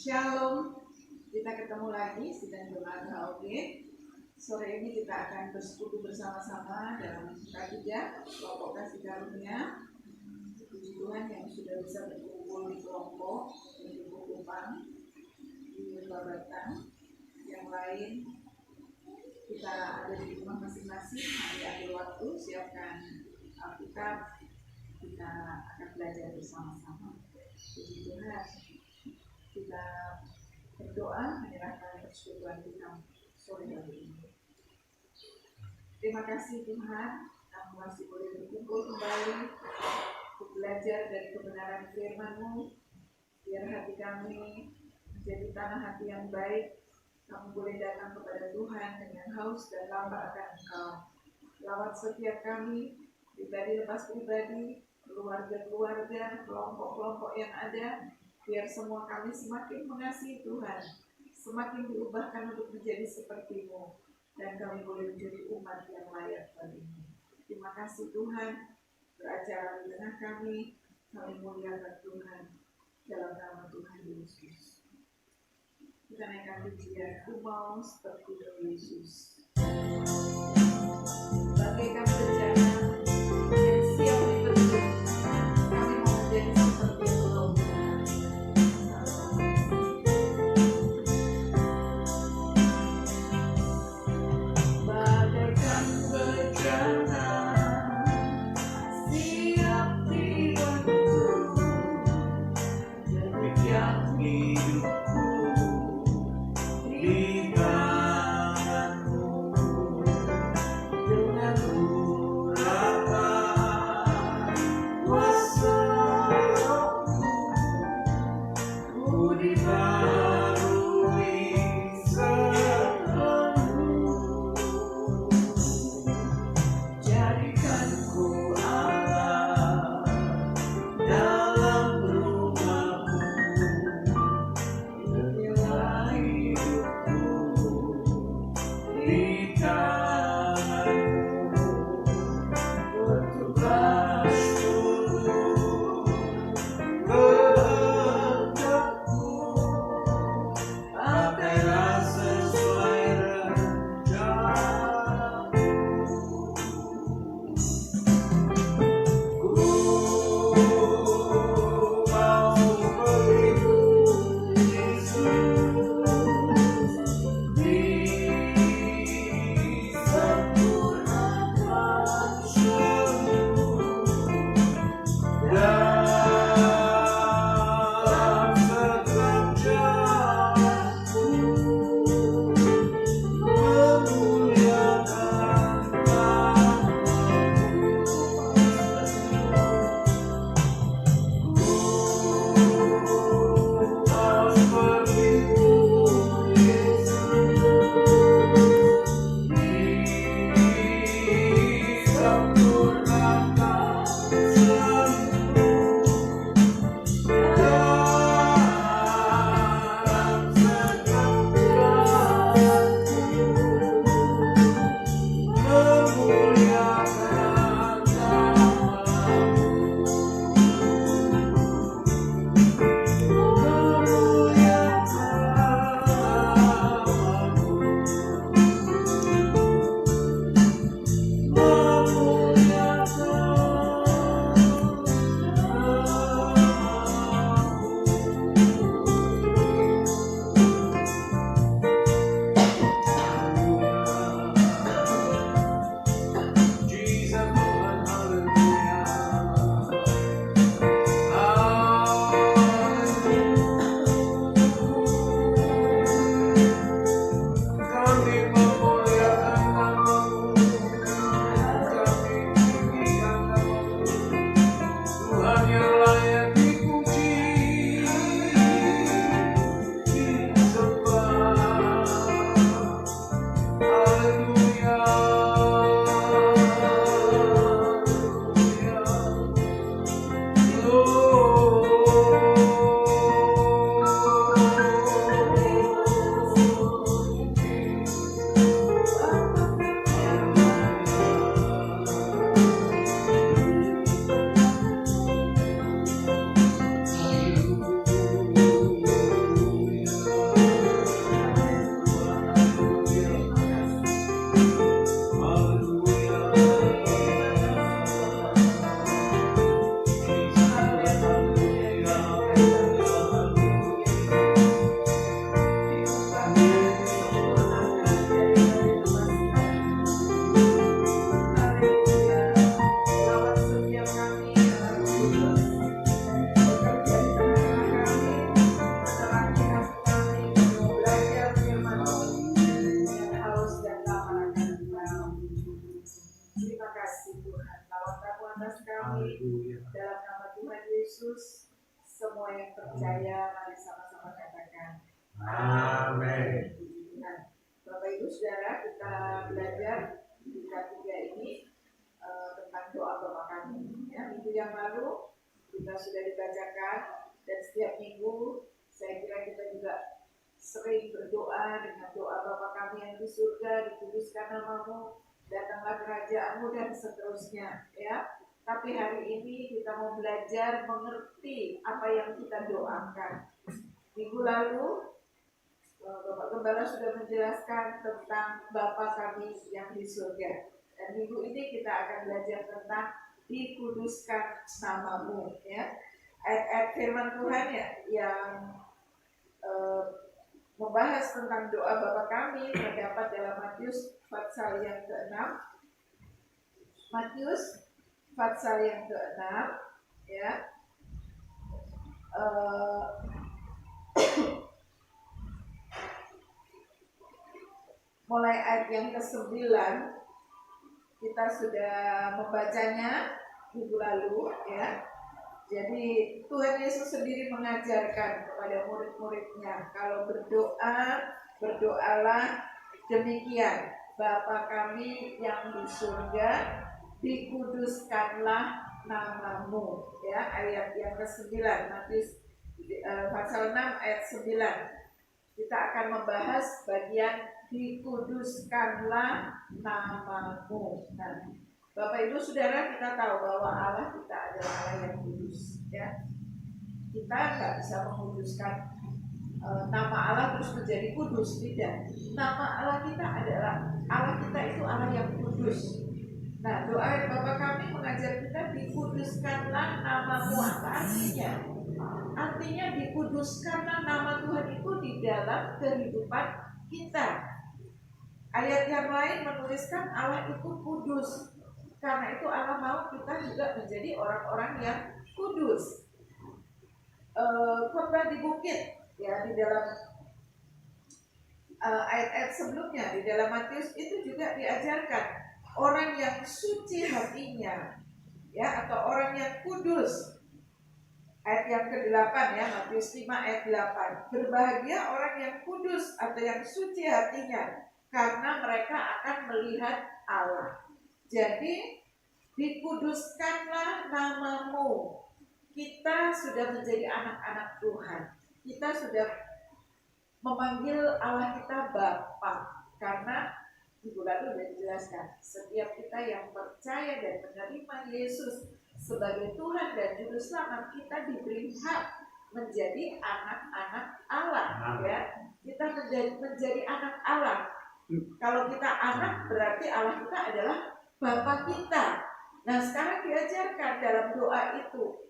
Shalom, kita ketemu lagi sidang jemaat HOG. Sore ini kita akan bersekutu bersama-sama dalam K3 kelompok kasih karunia. Puji Tuhan yang sudah bisa berkumpul di kelompok di Kupang, di Babatan. Yang lain kita ada di rumah masing-masing. Mari ambil waktu, siapkan Alkitab, kita akan belajar bersama-sama. Puji Tuhan. Kita berdoa menyerahkan persekutuan kita sore hari ini. Terima kasih Tuhan, kami masih boleh berkumpul kembali untuk belajar dari kebenaran firman-Mu. Biar hati kami menjadi tanah hati yang baik. Kami boleh datang kepada Tuhan dengan haus dan lapar akan Engkau. Lawat setiap kami, pribadi lepas pribadi, keluarga-keluarga, kelompok-kelompok yang ada. Biar semua kami semakin mengasihi Tuhan, semakin diubahkan untuk menjadi seperti-Mu, dan kami boleh menjadi umat yang layak bagimu. Terima kasih Tuhan, beracara di tengah kami muliakan Tuhan, dalam nama Tuhan Yesus. Kita naikkan pujian, Ku mau seperti Yesus. Bagaikan berjalan yang siap dibentuk, kami mau menjadi seperti Engkau. lagi dalam nama Tuhan Yesus. Semua yang percaya mari sama-sama katakan amin. Nah, Bapak Ibu Saudara, kita belajar di K3 ini tentang doa Bapa Kami. Ya, minggu yang lalu kita sudah dibacakan, dan setiap minggu saya kira kita juga sering berdoa dengan doa Bapa Kami yang di surga, dikuduskan namamu, datanglah kerajaanmu, dan seterusnya. Ya, tapi hari ini kita mau belajar mengerti apa yang kita doakan. Minggu lalu Bapak Gembala sudah menjelaskan tentang Bapa Kami yang di surga, dan minggu ini kita akan belajar tentang dikuduskan namamu. Ya, ayat-ayat firman Tuhan ya yang membahas tentang doa Bapa Kami terdapat dalam Matius pasal yang ke-6. Matius pasal yang ke-6 ya. Mulai ayat yang ke-9 kita sudah membacanya minggu lalu ya. Jadi Tuhan Yesus sendiri mengajarkan kepada murid-muridnya, kalau berdoa, berdoalah demikian: Bapa Kami yang di surga, dikuduskanlah namamu. Ya, ayat yang ke-9 Matius pasal 6 ayat 9. Kita akan membahas bagian dikuduskanlah namamu. Nah, Bapak Ibu Saudara, kita tahu bahwa Allah kita adalah Allah yang kudus, ya. Kita nggak bisa menguduskan nama Allah terus menjadi kudus, tidak. Nama Allah kita adalah, Allah kita itu Allah yang kudus. Nah, doa Bapa Kami mengajar kita dikuduskanlah namamu. Apa artinya? Artinya dikuduskanlah nama Tuhan itu di dalam kehidupan kita. Ayat yang lain menuliskan Allah itu kudus. Karena itu Allah mau kita juga menjadi orang-orang yang kudus. Khotbah di bukit ya, di dalam ayat-ayat sebelumnya di dalam Matius itu juga diajarkan orang yang suci hatinya ya, atau orang yang kudus. Ayat yang ke-8 ya, Matius 5 ayat 8. Berbahagia orang yang kudus atau yang suci hatinya, karena mereka akan melihat Allah. Jadi dikuduskanlah namamu. Kita sudah menjadi anak-anak Tuhan. Kita sudah memanggil Allah kita Bapa, karena minggu lalu sudah dijelaskan, setiap kita yang percaya dan menerima Yesus sebagai Tuhan dan Juru Selamat, kita diberi hak menjadi anak-anak Allah. Ya, kita menjadi anak Allah. Kalau kita anak, berarti Allah kita adalah Bapa kita. Nah, sekarang diajarkan dalam doa itu,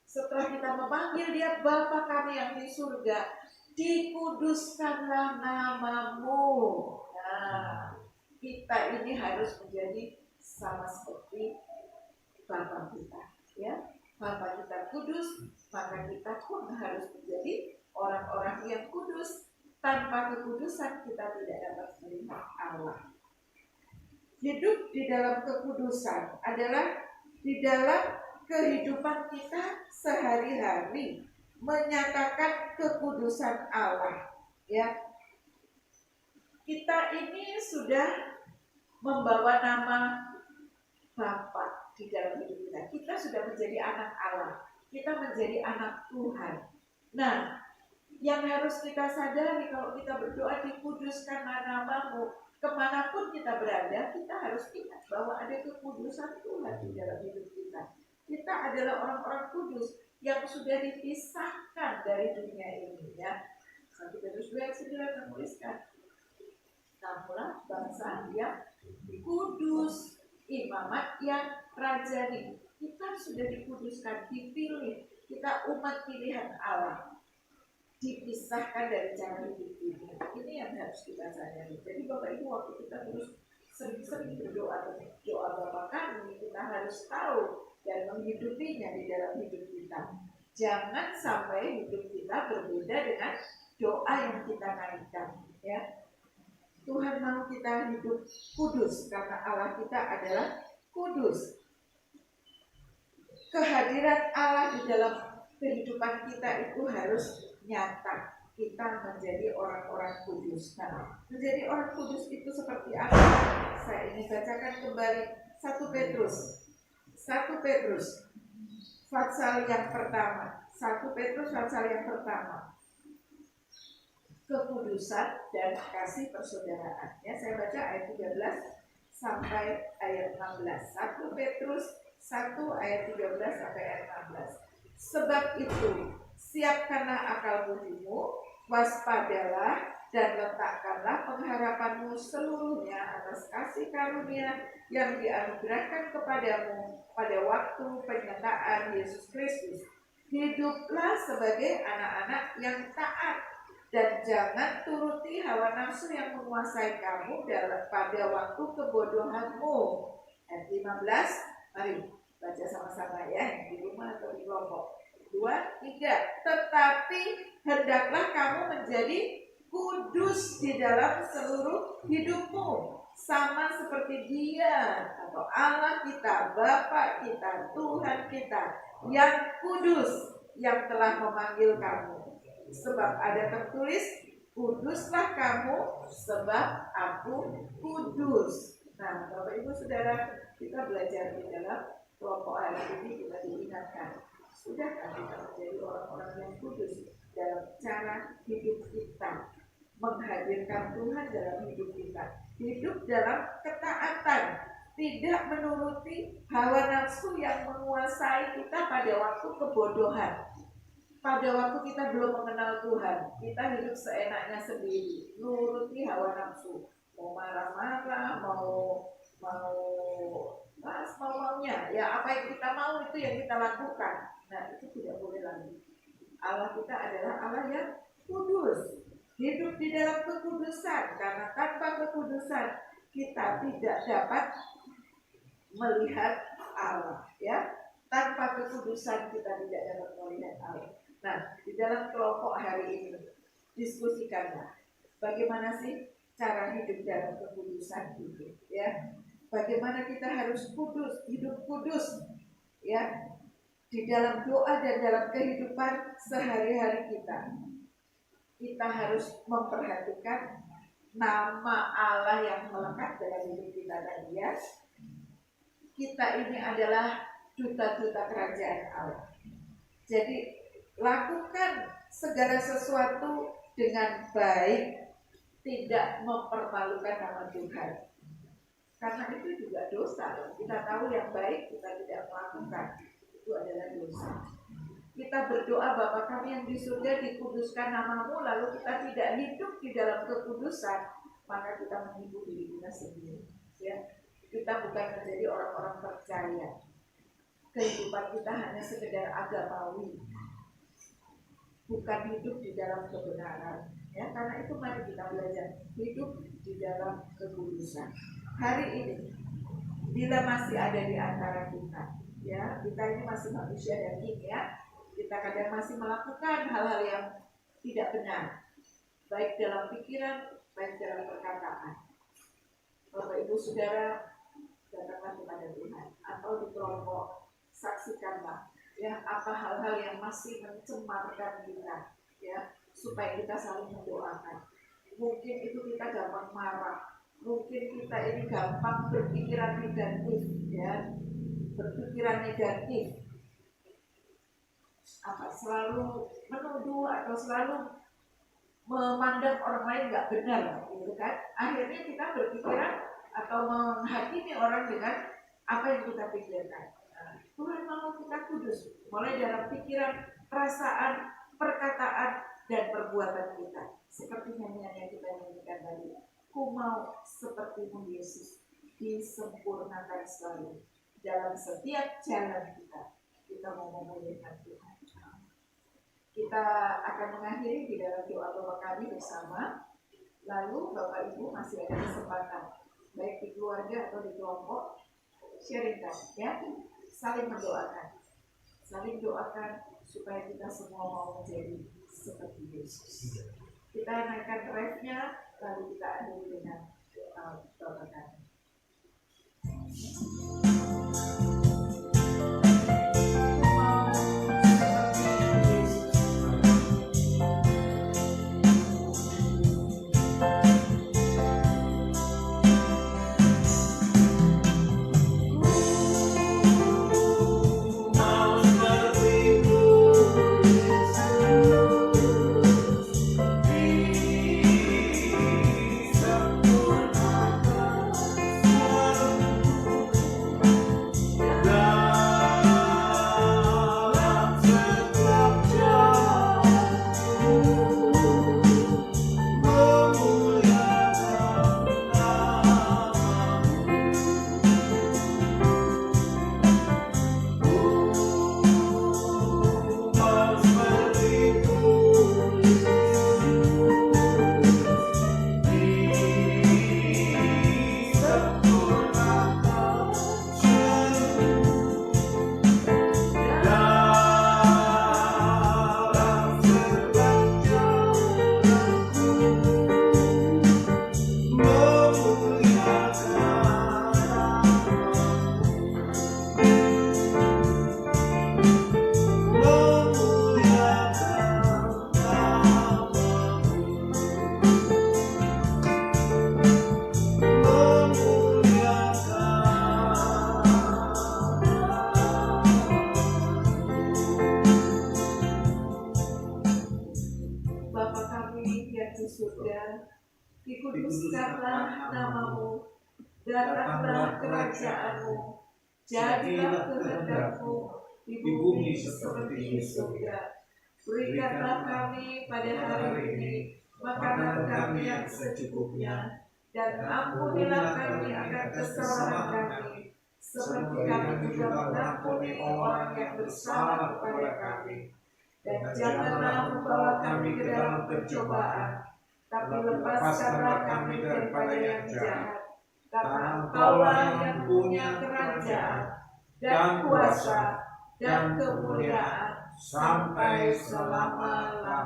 setelah kita memanggil Dia Bapa Kami yang di surga, dikuduskanlah namamu. Nah, kita ini harus menjadi sama seperti Bapa kita, ya. Bapa kita kudus, maka kita pun harus menjadi orang-orang yang kudus. Tanpa kekudusan kita tidak dapat melihat Allah. Hidup di dalam kekudusan adalah di dalam kehidupan kita sehari-hari menyatakan kekudusan Allah. Ya, kita ini sudah membawa nama Bapa di dalam hidup kita. Kita sudah menjadi anak Allah. Kita menjadi anak Tuhan. Nah, yang harus kita sadari kalau kita berdoa dikuduskanlah namamu, kemanapun kita berada, kita harus ingat bahwa ada kekudusan Tuhan di dalam hidup kita. Kita adalah orang-orang kudus yang sudah dipisahkan dari dunia ini, ya. 1 Petrus 2 ayat 9 menuliskan, namunlah bangsa yang kudus, imamat yang rajani. Kita sudah dikuduskan, dipilih, kita umat pilihan Allah, dipisahkan dari cara hidup ini. Ini yang harus kita sadari. Jadi Bapak Ibu, waktu kita terus sering-sering berdoa, doa Bapa Kami, kita harus tahu dan menghidupinya di dalam hidup kita. Jangan sampai hidup kita berbeda dengan doa yang kita naikkan, ya. Tuhan mau kita hidup kudus karena Allah kita adalah kudus. kehadiran Allah di dalam kehidupan kita itu harus nyata. Kita menjadi orang-orang kudus. Nah, menjadi orang kudus itu seperti apa? Saya ingin bacakan kembali 1 Petrus pasal yang pertama. 1 Petrus pasal yang pertama. Kekudusan dan kasih persaudaraan. Ya, saya baca ayat 13 sampai ayat 16. 1 Petrus 1 ayat 13 sampai ayat 16. Sebab itu, siapkanlah akal budimu, waspadalah dan letakkanlah pengharapanmu seluruhnya atas kasih karunia yang dianugerahkan kepadamu pada waktu penyertaan Yesus Kristus. Hiduplah sebagai anak-anak yang taat dan jangan turuti hawa nafsu yang menguasai kamu pada waktu kebodohanmu. Ayat 15, mari baca sama-sama ya, yang di rumah atau di kelompok. 2, 3. Tetapi hendaklah kamu menjadi kudus di dalam seluruh hidupmu, sama seperti Dia atau Allah kita, Bapa kita, Tuhan kita yang kudus, yang telah memanggil kamu. Sebab ada tertulis, kuduslah kamu sebab aku kudus. Nah, Bapak Ibu Saudara, kita belajar di dalam kelompok hari ini, kita diingatkan, sudahkah kita menjadi orang-orang yang kudus dalam cara hidup kita, menghadirkan Tuhan dalam hidup kita, hidup dalam ketaatan, tidak menuruti hawa nafsu yang menguasai kita pada waktu kebodohan. Pada waktu kita belum mengenal Tuhan, kita hidup seenaknya sendiri, nuruti hawa nafsu, mau marah-marah, mau maunya, ya apa yang kita mau itu yang kita lakukan. Nah, itu tidak boleh lagi. Allah kita adalah Allah yang kudus, hidup di dalam kekudusan, karena tanpa kekudusan kita tidak dapat melihat Allah, ya. Tanpa kekudusan kita tidak dapat melihat Allah. Nah, di dalam kelompok hari ini diskusikanlah bagaimana sih cara hidup dalam kekudusan itu, ya. Bagaimana kita harus kudus, hidup kudus, ya, di dalam doa dan dalam kehidupan sehari-hari kita. Kita harus memperhatikan nama Allah yang melekat dalam hidup kita tadi, ya. Kita ini adalah duta-duta kerajaan Allah. Jadi lakukan segala sesuatu dengan baik, tidak mempermalukan nama Tuhan. Karena itu juga dosa. Kita tahu yang baik, kita tidak melakukan, itu adalah dosa. Kita berdoa, Bapa kami yang di surga, dikuduskan namamu, lalu kita tidak hidup di dalam kekudusan, maka kita menipu diri kita sendiri, ya. Kita bukan menjadi orang-orang percaya. Kehidupan kita hanya sekedar agamawi, bukan hidup di dalam kebenaran, ya. Karena itu mari kita belajar hidup di dalam kekudusan. Hari ini, bila masih ada di antara kita, ya, kita ini masih manusia daging, ya, kita kadang masih melakukan hal-hal yang tidak benar, baik dalam pikiran, baik dalam perkataan. Bapak Ibu Saudara, datanglah kepada Tuhan, atau di kelompok saksikanlah, ya, apa hal-hal yang masih mencemarkan kita, ya, supaya kita saling mendoakan. Mungkin itu kita gampang marah, mungkin kita ini gampang berpikiran negatif, ya, berpikiran negatif, selalu menuduh atau selalu memandang orang lain nggak benar, gitu kan? Akhirnya kita berpikiran atau menghakimi orang dengan apa yang kita pikirkan. Tuhan mau kita kudus, mulai dalam pikiran, perasaan, perkataan, dan perbuatan kita. Seperti nyanyian yang kita nyanyikan tadi, ku mau sepertimu Yesus, disempurnakan selalu dalam setiap jalan kita. Kita mau memuliakan Tuhan. Kita akan mengakhiri di dalam doa Bapa kami bersama. Lalu Bapak Ibu masih ada kesempatan, baik di keluarga atau di kelompok, sharingkan, ya, saling mendoakan, saling doakan supaya kita semua mau menjadi seperti Yesus. Kita naikkan drive-nya, lalu kita akhiri dengan doa kami. di surga, dikuduskanlah namamu, datanglah kerajaanmu, jadilah kehendakmu di bumi seperti di surga. Berikanlah kami pada hari ini makanan kami yang secukupnya, dan ampunilah kami akan kesalahan kami, seperti kami juga mengampuni orang yang bersalah kepada kami. Dan janganlah membawa kami ke dalam pencobaan, tapi lepaskanlah kami daripada yang jahat. Karena Engkaulah yang punya kerajaan dan kuasa dan kemuliaan sampai selama-lamanya.